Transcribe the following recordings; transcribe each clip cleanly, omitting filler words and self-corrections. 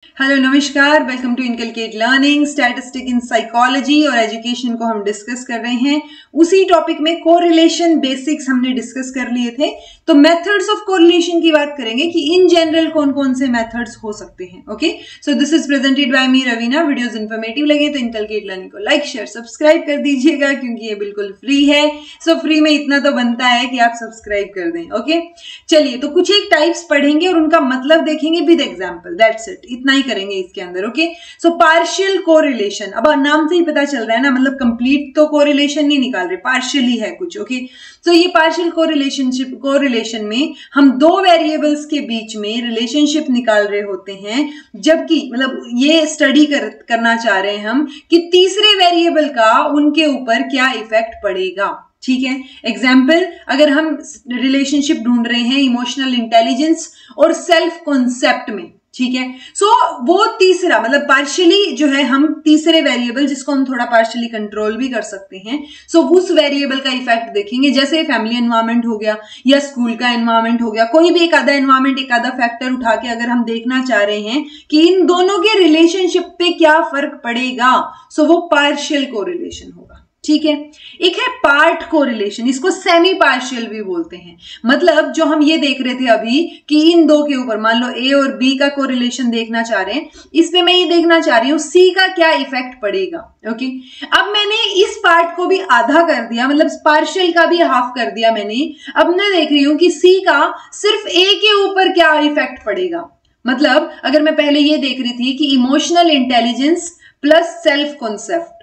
Hello नमस्कार, welcome to inculcate learning. Statistic in psychology और education को हम डिस्कस कर रहे हैं। उसी टॉपिक में कोरिलेशन बेसिक्स हमने डिस्कस कर लिए थे, तो मेथड्स ऑफ कोरिलेशन की बात करेंगे कि इन जनरल कौन कौन से मेथड्स हो सकते हैं। Okay, so this is presented by me Raveena. Videos informative लगे तो इनकलकेट लर्निंग को लाइक शेयर सब्सक्राइब कर दीजिएगा, क्योंकि ये बिल्कुल फ्री है। सो फ्री में इतना तो बनता है कि आप सब्सक्राइब कर दें। ओके, चलिए तो कुछ एक टाइप्स पढ़ेंगे और उनका मतलब देखेंगे विद एग्जाम्पल। दैट्स इट, इतना ही करेंगे इसके अंदर। ओके, सो पार्शियल कोरिलेशन, अब नाम से ही पता चल रहा है ना, मतलब कंप्लीट तो कोरिलेशन नहीं निकाल रहे, पार्शियली है कुछ। ओके, तो ये पार्शियल कोरिलेशन में हम दो वेरिएबल्स के बीच में रिलेशनशिप निकाल रहे होते हैं, जबकि मतलब ये स्टडी करना चाह रहे हैं हम कि तीसरे वेरिएबल का उनके ऊपर क्या इफेक्ट पड़ेगा। ठीक है, एग्जाम्पल, अगर हम रिलेशनशिप ढूंढ रहे हैं इमोशनल इंटेलिजेंस और सेल्फ कॉन्सेप्ट में, ठीक है, सो वो तीसरा मतलब पार्शियली जो है, हम तीसरे वेरिएबल जिसको हम थोड़ा पार्शियली कंट्रोल भी कर सकते हैं, सो उस वेरिएबल का इफेक्ट देखेंगे। जैसे फैमिली एनवायरनमेंट हो गया या स्कूल का एनवायरनमेंट हो गया, कोई भी एक आधा एनवायरनमेंट, एक आधा फैक्टर उठा के अगर हम देखना चाह रहे हैं कि इन दोनों के रिलेशनशिप पे क्या फर्क पड़ेगा, सो वो पार्शियल कोरिलेशन होगा। ठीक है, एक है पार्ट कोरिलेशन, इसको सेमी पार्शियल भी बोलते हैं। मतलब जो हम ये देख रहे थे अभी कि इन दो के ऊपर मान लो ए और बी का कोरिलेशन देखना चाह रहे हैं, इसमें मैं ये देखना चाह रही हूं सी का क्या इफेक्ट पड़ेगा। ओके, अब मैंने इस पार्ट को भी आधा कर दिया, मतलब पार्शियल का भी हाफ कर दिया मैंने। अब मैं देख रही हूं कि सी का सिर्फ ए के ऊपर क्या इफेक्ट पड़ेगा। मतलब अगर मैं पहले ये देख रही थी कि emotional intelligence plus self concept,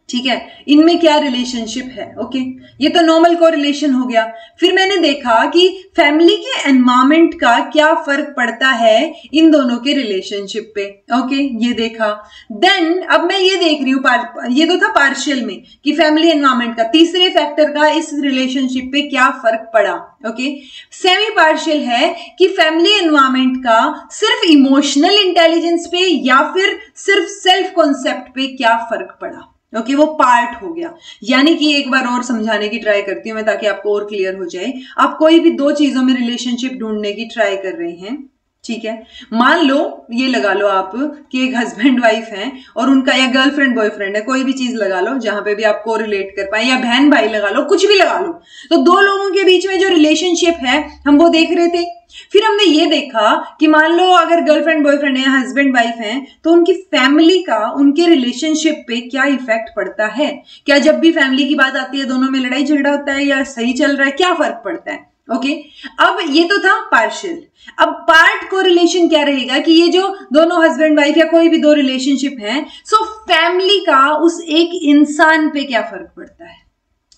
ठीक है, इनमें क्या रिलेशनशिप है। ओके, ये तो नॉर्मल कोरिलेशन हो गया। फिर मैंने देखा कि फैमिली के एनवायरनमेंट का क्या फर्क पड़ता है इन दोनों के रिलेशनशिप पे। ओके, ये देखा। देन अब मैं ये देख रही हूं, ये तो था पार्शियल में कि फैमिली एनवायरनमेंट का, तीसरे फैक्टर का इस रिलेशनशिप पे क्या फर्क पड़ा। ओके, सेमी पार्शियल है कि फैमिली एनवायरनमेंट का सिर्फ इमोशनल इंटेलिजेंस पे या फिर सिर्फ सेल्फ कॉन्सेप्ट पे क्या फर्क पड़ा। ओके, वो पार्ट हो गया। यानी कि एक बार और समझाने की ट्राई करती हूं मैं, ताकि आपको और क्लियर हो जाए। आप कोई भी दो चीजों में रिलेशनशिप ढूंढने की ट्राई कर रहे हैं, ठीक है, मान लो ये लगा लो आप कि एक हस्बैंड वाइफ है और उनका, या गर्लफ्रेंड बॉयफ्रेंड है, कोई भी चीज लगा लो जहां पे भी आप कोरिलेट कर पाए, या बहन भाई लगा लो, कुछ भी लगा लो। तो दो लोगों के बीच में जो रिलेशनशिप है हम वो देख रहे थे। फिर हमने ये देखा कि मान लो अगर गर्लफ्रेंड बॉयफ्रेंड है, हस्बैंड वाइफ है, तो उनकी फैमिली का उनके रिलेशनशिप पे क्या इफेक्ट पड़ता है। क्या जब भी फैमिली की बात आती है दोनों में लड़ाई झगड़ा होता है या सही चल रहा है, क्या फर्क पड़ता है। ओके, अब ये तो था पार्शियल। अब पार्ट कोरिलेशन क्या रहेगा कि ये जो दोनों हस्बैंड वाइफ या कोई भी दो रिलेशनशिप है, सो फैमिली का उस एक इंसान पे क्या फर्क पड़ता है।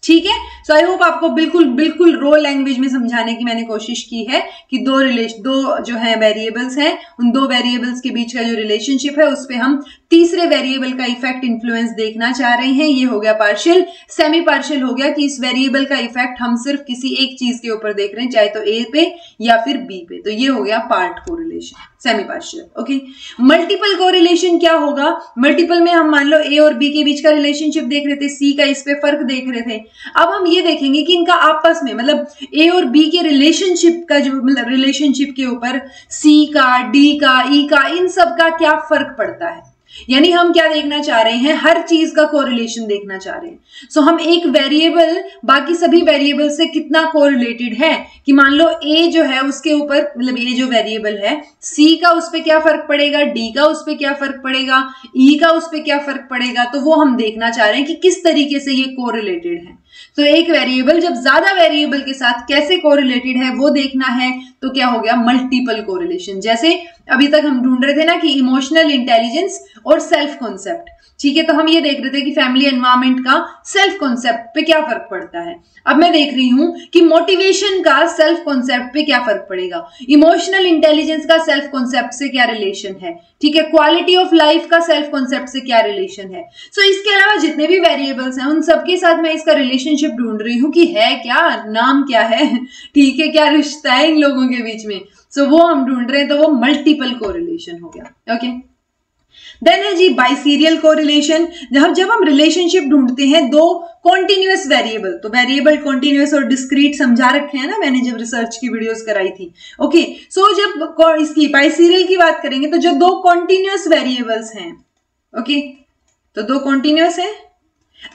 ठीक है, सो आई होप आपको बिल्कुल रो लैंग्वेज में समझाने की मैंने कोशिश की है कि दो जो है वेरिएबल्स हैं, उन दो वेरिएबल्स के बीच का जो रिलेशनशिप है उस पे हम तीसरे वेरिएबल का इफेक्ट इन्फ्लुएंस देखना चाह रहे हैं। ये हो गया पार्शियल। सेमी पार्शियल हो गया कि इस वेरिएबल का इफेक्ट हम सिर्फ किसी एक चीज के ऊपर देख रहे हैं, चाहे तो ए पे या फिर बी पे। तो ये हो गया part correlation, semi partial. Okay, multiple correlation क्या होगा। मल्टीपल में हम मान लो ए और बी के बीच का रिलेशनशिप देख रहे थे, सी का इस पे फर्क देख रहे थे। अब हम ये देखेंगे कि इनका आपस में, मतलब ए और बी के रिलेशनशिप का जो, मतलब रिलेशनशिप के ऊपर सी का, डी का, ई का, इन सब का क्या फर्क पड़ता है। यानी हम क्या देखना चाह रहे हैं, हर चीज का कोरिलेशन देखना चाह रहे हैं। सो हम एक वेरिएबल बाकी सभी वेरिएबल से कितना कोरिलेटेड है, कि मान लो ए जो है उसके ऊपर, मतलब ये जो वेरिएबल है सी का, उस पे क्या फर्क पड़ेगा, डी का उस पे क्या फर्क पड़ेगा, ई का उस पे क्या फर्क पड़ेगा। तो वो हम देखना चाह रहे हैं कि किस तरीके से ये कोरिलेटेड है। तो एक वेरिएबल जब ज्यादा वेरिएबल के साथ कैसे कोरिलेटेड है वो देखना है, तो क्या हो गया मल्टीपल कोरिलेशन। जैसे अभी तक हम ढूंढ रहे थे ना कि इमोशनल इंटेलिजेंस और सेल्फ कॉन्सेप्ट, ठीक है, तो हम ये देख रहे थे कि फैमिली एनवायरनमेंट का सेल्फ कॉन्सेप्ट पे क्या फर्क पड़ता है। अब मैं देख रही हूं कि मोटिवेशन का सेल्फ कॉन्सेप्ट पे क्या फर्क पड़ेगा, इमोशनल इंटेलिजेंस का सेल्फ कॉन्सेप्ट से क्या रिलेशन है, ठीक है, क्वालिटी ऑफ लाइफ का सेल्फ कॉन्सेप्ट से क्या रिलेशन है। सो इसके अलावा जितने भी वेरिएबल्स हैं उन सबके साथ मैं इसका रिलेशनशिप ढूंढ रही हूँ कि है क्या, नाम क्या है, ठीक है, क्या रिश्ता है इन लोगों के बीच में। सो वो हम ढूंढ रहे हैं, तो वो मल्टीपल कोरिलेशन हो गया। ओके, देन है जी बाइसीरियल कोरिलेशन, जब हम रिलेशनशिप ढूंढते हैं दो कॉन्टिन्यूअस वेरिएबल, तो वेरिएबल कॉन्टिन्यूअस और डिस्क्रीट समझा रखे हैं ना मैंने जब रिसर्च की वीडियोस कराई थी। ओके, सो जब इसकी बाइसीरियल की बात करेंगे तो जो दो कॉन्टिन्यूअस वेरिएबल्स हैं, ओके, तो दो कॉन्टिन्यूअस है।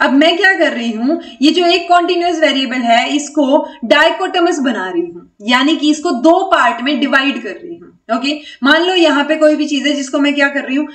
अब मैं क्या कर रही हूं, ये जो एक कॉन्टिन्यूअस वेरिएबल है इसको डाइकोटोमस बना रही हूं, यानी कि इसको दो पार्ट में डिवाइड कर रही हूं। ओके, मान लो यहां पे कोई भी चीज है जिसको मैं क्या कर रही हूं,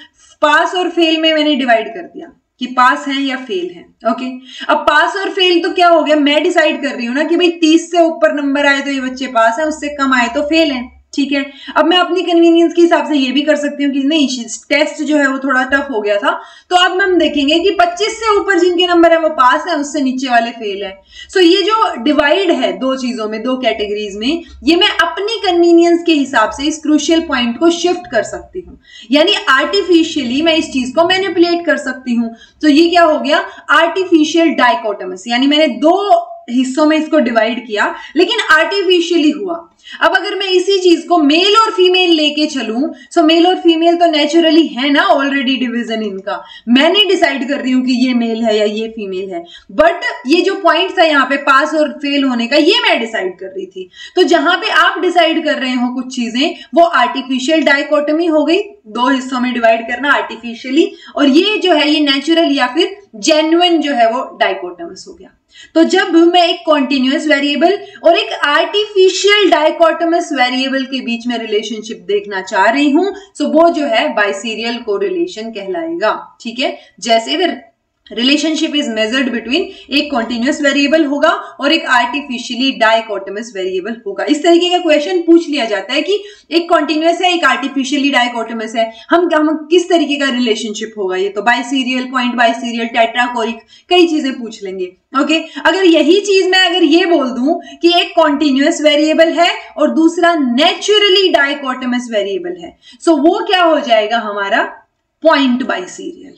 पास और फेल में मैंने डिवाइड कर दिया कि पास है या फेल है। ओके, अब पास और फेल तो क्या हो गया, मैं डिसाइड कर रही हूं ना कि भाई 30 से ऊपर नंबर आए तो ये बच्चे पास है, उससे कम आए तो फेल है। ठीक है, अब मैं अपनी कन्वीनियंस के हिसाब से ये भी कर सकती हूँ कि नहीं टेस्ट जो है वो थोड़ा टफ हो गया था, तो अब हम देखेंगे कि 25 से ऊपर जिनके नंबर है वो पास है, उससे नीचे वाले फेल है। सो ये जो डिवाइड है दो चीजों में, दो कैटेगरीज में, ये मैं अपनी कन्वीनियंस के हिसाब से इस क्रूशियल पॉइंट को शिफ्ट कर सकती हूँ, यानी आर्टिफिशियली मैं इस चीज को मैनिपुलेट कर सकती हूँ। तो ये क्या हो गया, आर्टिफिशियल डाइकोटोमस, यानी मैंने दो हिस्सों में इसको डिवाइड किया लेकिन आर्टिफिशियली हुआ। अब अगर मैं इसी चीज को मेल और फीमेल लेके चलूं, सो मेल और फीमेल तो नेचुरली है ना ऑलरेडी डिवीजन इनका, मैंने डिसाइड कर रही हूं कि ये मेल है या ये फीमेल है, बट ये जो पॉइंट था यहाँ पे पास और फेल होने का, ये मैं डिसाइड कर रही थी। तो जहां पे आप डिसाइड कर रहे हो कुछ चीजें, वो आर्टिफिशियल डाइकोटोमी हो गई, दो हिस्सों में डिवाइड करना आर्टिफिशियली, और ये जो है ये नेचुरल या फिर जेन्युइन जो है वो डाइकोटोमस हो गया। तो जब मैं एक कॉन्टिन्यूअस वेरिएबल और एक आर्टिफिशियल डाइकोटोमस वेरिएबल के बीच में रिलेशनशिप देखना चाह रही हूं, सो वो जो है बाइसीरियल कोरिलेशन कहलाएगा। ठीक है, जैसे फिर रिलेशनशिप इज मेजर्ड बिटवीन एक कॉन्टिन्यूअस वेरिएबल होगा और एक आर्टिफिशियली डाइकोटोमस वेरिएबल होगा। इस तरीके का क्वेश्चन पूछ लिया जाता है कि एक कॉन्टिन्यूअस है एक आर्टिफिशियली डाइकोटोमस है, हम किस तरीके का रिलेशनशिप होगा, ये तो बाइसीरियल, पॉइंट बाइसीरियल, टेट्राकोरिक, कई चीजें पूछ लेंगे। ओके, अगर यही चीज मैं अगर ये बोल दूं कि एक कॉन्टिन्यूअस वेरिएबल है और दूसरा नेचुरली डाइकोटोमस वेरिएबल है, सो वो क्या हो जाएगा हमारा पॉइंट बाइसीरियल।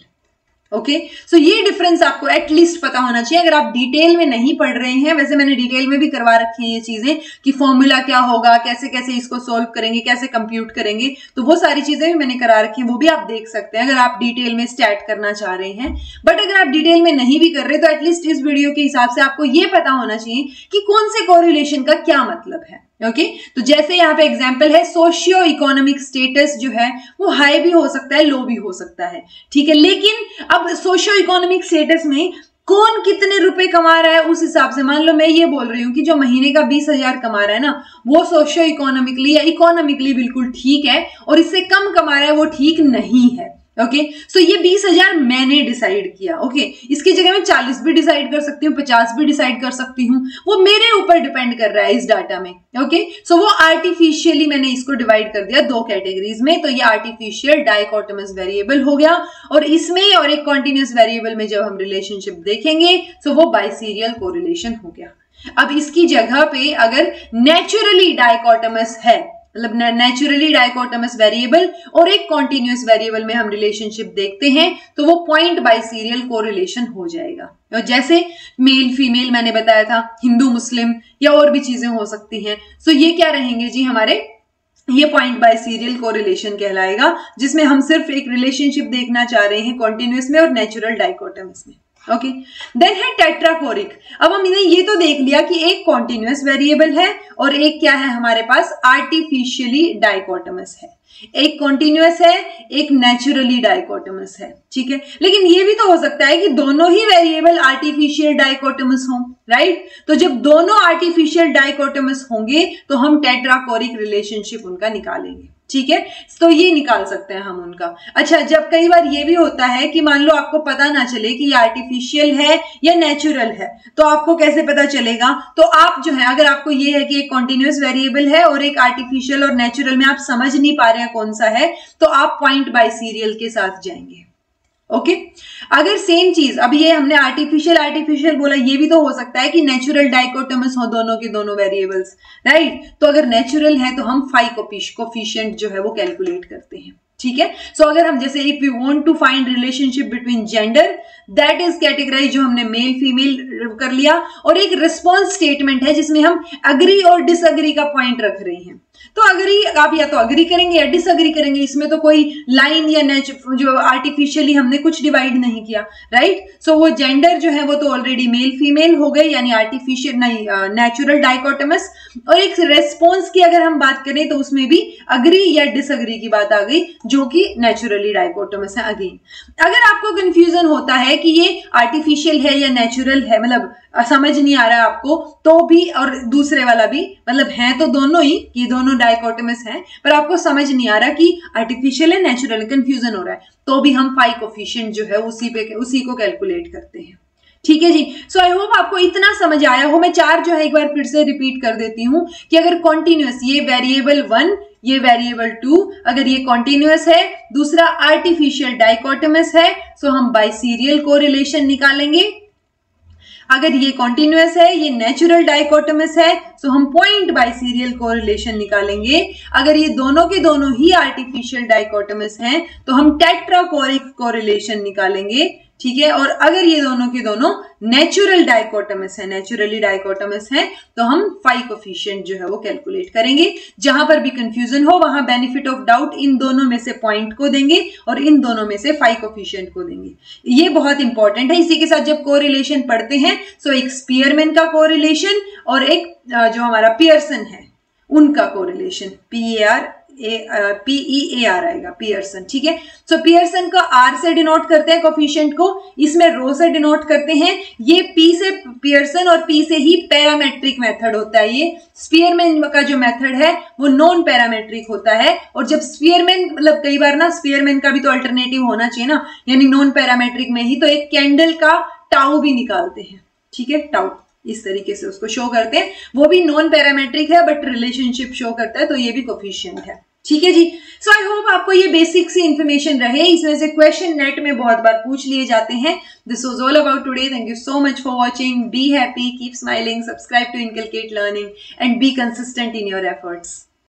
ओके, सो ये डिफरेंस आपको एटलीस्ट पता होना चाहिए अगर आप डिटेल में नहीं पढ़ रहे हैं। वैसे मैंने डिटेल में भी करवा रखी है ये चीजें कि फॉर्मूला क्या होगा, कैसे कैसे इसको सोल्व करेंगे, कैसे कंप्यूट करेंगे, तो वो सारी चीजें भी मैंने करा रखी है, वो भी आप देख सकते हैं अगर आप डिटेल में स्टार्ट करना चाह रहे हैं। बट अगर आप डिटेल में नहीं भी कर रहे तो एटलीस्ट इस वीडियो के हिसाब से आपको ये पता होना चाहिए कि कौन से कोरिलेशन का क्या मतलब है। ओके, तो जैसे यहाँ पे एग्जांपल है, सोशियो इकोनॉमिक स्टेटस जो है वो हाई भी हो सकता है, लो भी हो सकता है। ठीक है, लेकिन अब सोशियो इकोनॉमिक स्टेटस में कौन कितने रुपए कमा रहा है उस हिसाब से, मान लो मैं ये बोल रही हूँ कि जो महीने का 20,000 कमा रहा है ना, वो सोशियो इकोनॉमिकली या इकोनॉमिकली बिल्कुल ठीक है, और इससे कम कमा रहा है वो ठीक नहीं है। ओके, सो ये 20,000 मैंने डिसाइड किया। ओके, इसकी जगह मैं 40 भी डिसाइड कर सकती हूँ, 50 भी डिसाइड कर सकती हूँ, वो मेरे ऊपर डिपेंड कर रहा है इस डाटा में। ओके, सो वो आर्टिफिशियली मैंने इसको डिवाइड कर दिया दो कैटेगरीज में, तो ये आर्टिफिशियल डाइकोटोमस वेरिएबल हो गया, और इसमें और एक कॉन्टिन्यूअस वेरिएबल में जब हम रिलेशनशिप देखेंगे सो वो बाइसीरियल कोरिलेशन हो गया। अब इसकी जगह पे अगर नेचुरली डाइकोटोमस है, मतलब नेचुरली डाइकोटोमस वेरिएबल और एक कॉन्टिन्यूअस वेरिएबल में हम रिलेशनशिप देखते हैं तो वो पॉइंट बाइसीरियल कोरिलेशन हो जाएगा। और जैसे मेल फीमेल मैंने बताया था, हिंदू मुस्लिम या और भी चीजें हो सकती हैं, सो ये क्या रहेंगे जी हमारे, ये पॉइंट बाइसीरियल कोरिलेशन कहलाएगा, जिसमें हम सिर्फ एक रिलेशनशिप देखना चाह रहे हैं कॉन्टिन्यूअस में और नेचुरल डाइकोटोमस में। ओके, देन है टेट्राकोरिक। अब हमने ये तो देख लिया कि एक कॉन्टिन्यूअस वेरिएबल है और एक क्या है हमारे पास आर्टिफिशियली डाइकोटोमस है, एक कॉन्टिन्यूअस है एक नेचुरली डाइकोटोमस है। ठीक है, लेकिन ये भी तो हो सकता है कि दोनों ही वेरिएबल आर्टिफिशियल डाइकोटोमस हों, राइट? तो जब दोनों आर्टिफिशियल डाइकोटोमस होंगे तो हम टेट्राकोरिक रिलेशनशिप उनका निकालेंगे। ठीक है, तो ये निकाल सकते हैं हम उनका। अच्छा, जब कई बार ये भी होता है कि मान लो आपको पता ना चले कि ये आर्टिफिशियल है या नेचुरल है, तो आपको कैसे पता चलेगा? तो आप जो है, अगर आपको ये है कि एक कॉन्टिन्यूअस वेरिएबल है और एक आर्टिफिशियल और नेचुरल में आप समझ नहीं पा रहे हैं कौन सा है, तो आप पॉइंट बाइसीरियल के साथ जाएंगे। ओके, अगर सेम चीज, अब ये हमने आर्टिफिशियल बोला, ये भी तो हो सकता है कि नेचुरल डाइकोटोमस हो दोनों के दोनों वेरिएबल्स, राइट? तो अगर नेचुरल है तो हम फाई कोफिशिएंट जो है वो कैलकुलेट करते हैं। ठीक है, सो अगर हम जैसे if you want to find relationship between gender, that is categorise, जो हमने मेल फीमेल कर लिया, और एक रिस्पॉन्स स्टेटमेंट है जिसमें हम अग्री और डिसअग्री का पॉइंट रख रहे हैं। तो अग्री, आप या तो अग्री करेंगे या डिसअग्री करेंगे, इसमें तो कोई लाइन या जो आर्टिफिशियली हमने कुछ डिवाइड नहीं किया, राइट। सो वो जेंडर जो है वो तो ऑलरेडी मेल फीमेल हो गए, यानी आर्टिफिशियल नहीं, नेचुरल डाइकोटमस। और एक रेस्पॉन्स की अगर हम बात करें तो उसमें भी अग्री या डिसअग्री की बात आ गई, जो कि नेचुरली डाइकोटमस है। अगेन अगर आपको कंफ्यूजन होता है कि ये आर्टिफिशियल है या नेचुरल है, मतलब समझ नहीं आ रहा आपको, तो भी, और दूसरे वाला भी, मतलब है तो दोनों ही, ये दोनों डाइकोटमस हैं, पर आपको समझ नहीं आ रहा कि आर्टिफिशियल है नेचुरल, कंफ्यूजन हो रहा है, तो भी हम फाई कोफिशिएंट जो है उसी को कैलकुलेट करते हैं। ठीक है जी। सो आई होप आपको इतना समझ आया हो। मैं 4 जो है एक बार फिर से रिपीट कर देती हूं कि अगर कॉन्टिन्यूअस, ये वेरिएबल 1, ये वेरिएबल 2, अगर ये कॉन्टिन्यूअस है, दूसरा आर्टिफिशियल डाइकोटमस है, सो हम बाइसीरियल कोरिलेशन निकालेंगे। अगर ये कॉन्टिन्यूअस है, ये नेचुरल डाइकोटमस है, सो हम पॉइंट बाइसीरियल कोरिलेशन निकालेंगे। अगर ये दोनों के दोनों ही आर्टिफिशियल डाइकोटमस हैं, तो हम टेट्राकोरिक कोरिलेशन निकालेंगे। ठीक है। और अगर ये दोनों के दोनों नेचुरल डाइकोटमस है, नेचुरली डाइकोटमस है, तो हम फाई कोफिशिएंट जो है वो कैलकुलेट करेंगे। जहां पर भी कंफ्यूजन हो वहां बेनिफिट ऑफ डाउट इन दोनों में से पॉइंट को देंगे और इन दोनों में से फाई कोफिशिएंट को देंगे। ये बहुत इंपॉर्टेंट है। इसी के साथ जब कोरिलेशन पढ़ते हैं, सो एक स्पीयरमैन का कोरिलेशन और एक जो हमारा पियर्सन है उनका कोरिलेशन, PEAR आएगा, पियर्सन। ठीक है। सो पियर्सन का R से डिनोट करते हैं कोफिशिएंट को, इसमें रो से डिनोट करते हैं। ये P से पियर्सन और P से ही पैरामेट्रिक मेथड होता है। ये स्पीयरमैन का जो मेथड है वो नॉन पैरामेट्रिक होता है। और जब स्पीयरमैन, मतलब कई बार ना स्पीयरमैन का भी तो अल्टरनेटिव होना चाहिए ना, यानी नॉन पैरामेट्रिक में ही तो एक कैंडल का टाउ भी निकालते हैं। ठीक है, टाउ इस तरीके से उसको शो करते हैं, वो भी नॉन पैरामेट्रिक है बट रिलेशनशिप शो करता है, तो ये भी कोफिशिएंट है। ठीक है जी। सो आई होप आपको ये बेसिक सी इंफॉर्मेशन रहे। इसमें से क्वेश्चन नेट में बहुत बार पूछ लिए जाते हैं। This was all about today. Thank you so much for watching. Be happy, keep smiling, subscribe to inculcate learning and be consistent in your efforts.